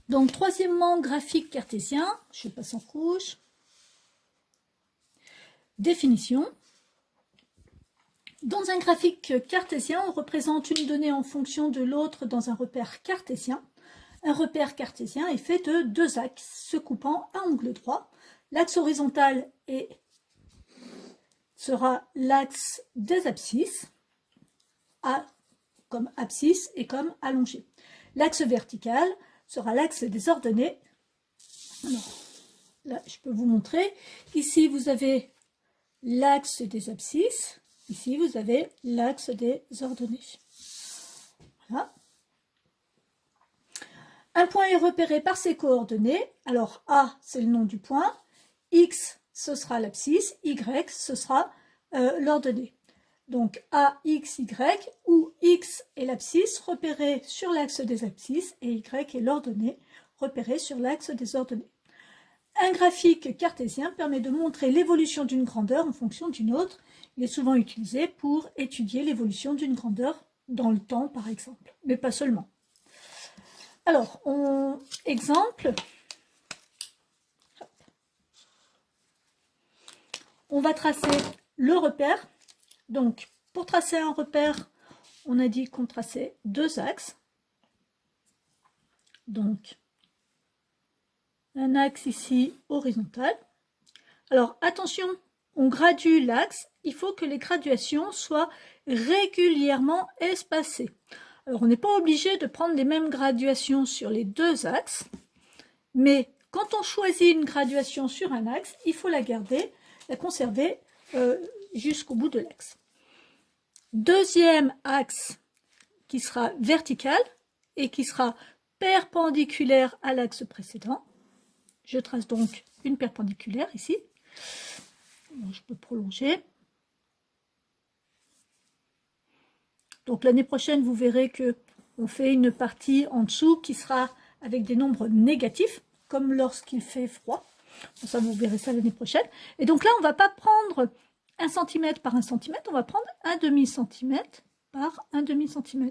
Donc, troisièmement, graphique cartésien. Je passe en rouge. Définition. Dans un graphique cartésien, on représente une donnée en fonction de l'autre dans un repère cartésien. Un repère cartésien est fait de deux axes se coupant à angle droit. L'axe horizontal sera l'axe des abscisses, A comme abscisse et comme allongé. L'axe vertical sera l'axe des ordonnées. Alors, là, je peux vous montrer. Ici, vous avez l'axe des abscisses. Ici, vous avez l'axe des ordonnées. Voilà. Un point est repéré par ses coordonnées. Alors, A, c'est le nom du point. X, ce sera l'abscisse. Y, ce sera l'ordonnée. Donc, A, X, Y, où X est l'abscisse repérée sur l'axe des abscisses et Y est l'ordonnée repérée sur l'axe des ordonnées. Un graphique cartésien permet de montrer l'évolution d'une grandeur en fonction d'une autre. Il est souvent utilisé pour étudier l'évolution d'une grandeur dans le temps, par exemple, mais pas seulement. Alors, exemple, on va tracer le repère. Donc, pour tracer un repère, on a dit qu'on traçait deux axes. Donc, un axe ici horizontal. Alors, attention, on gradue l'axe. Il faut que les graduations soient régulièrement espacées. Alors, on n'est pas obligé de prendre les mêmes graduations sur les deux axes, mais quand on choisit une graduation sur un axe, il faut la garder, la conserver jusqu'au bout de l'axe. Deuxième axe qui sera vertical et qui sera perpendiculaire à l'axe précédent. Je trace donc une perpendiculaire ici. Bon, je peux prolonger. Donc l'année prochaine, vous verrez qu'on fait une partie en dessous qui sera avec des nombres négatifs, comme lorsqu'il fait froid. Bon, ça, vous verrez ça l'année prochaine. Et donc là, on ne va pas prendre 1 cm par 1 cm, on va prendre 1/2 cm par 1/2 cm.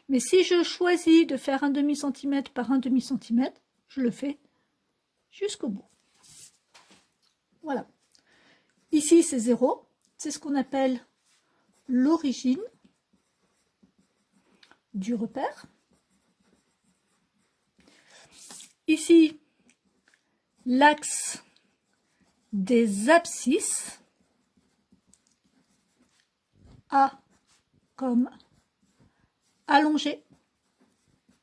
Mais si je choisis de faire 1/2 cm par 1/2 cm, je le fais jusqu'au bout. Voilà. Ici, c'est 0. C'est ce qu'on appelle l'origine du repère. Ici, l'axe des abscisses. A comme allongé.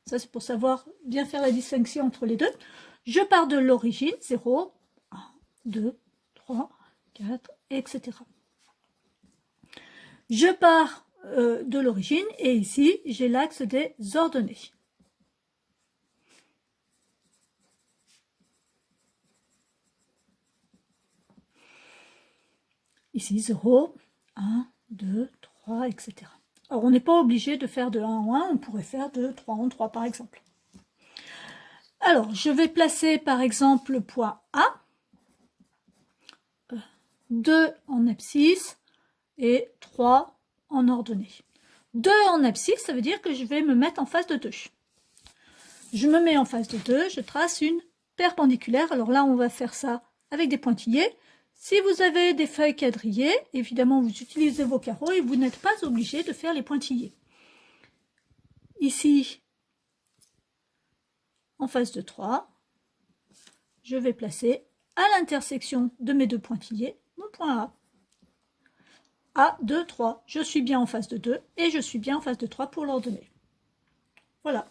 Ça, c'est pour savoir bien faire la distinction entre les deux. Je pars de l'origine, 0, 1, 2, 3, 4, etc. Je pars de l'origine et ici, j'ai l'axe des ordonnées. Ici, 0, 1, 2, 3, etc. Alors, on n'est pas obligé de faire de 1 en 1, on pourrait faire de 3 en 3, par exemple. Alors, je vais placer, par exemple, le point A, 2 en abscisse et 3 en ordonnée. 2 en abscisse, ça veut dire que je vais me mettre en face de 2. Je me mets en face de 2, je trace une perpendiculaire. Alors là, on va faire ça avec des pointillés. Si vous avez des feuilles quadrillées, évidemment, vous utilisez vos carreaux et vous n'êtes pas obligé de faire les pointillés. Ici, en face de 3, je vais placer à l'intersection de mes deux pointillés mon point A. A, 2, 3. Je suis bien en face de 2 et je suis bien en face de 3 pour l'ordonnée. Voilà.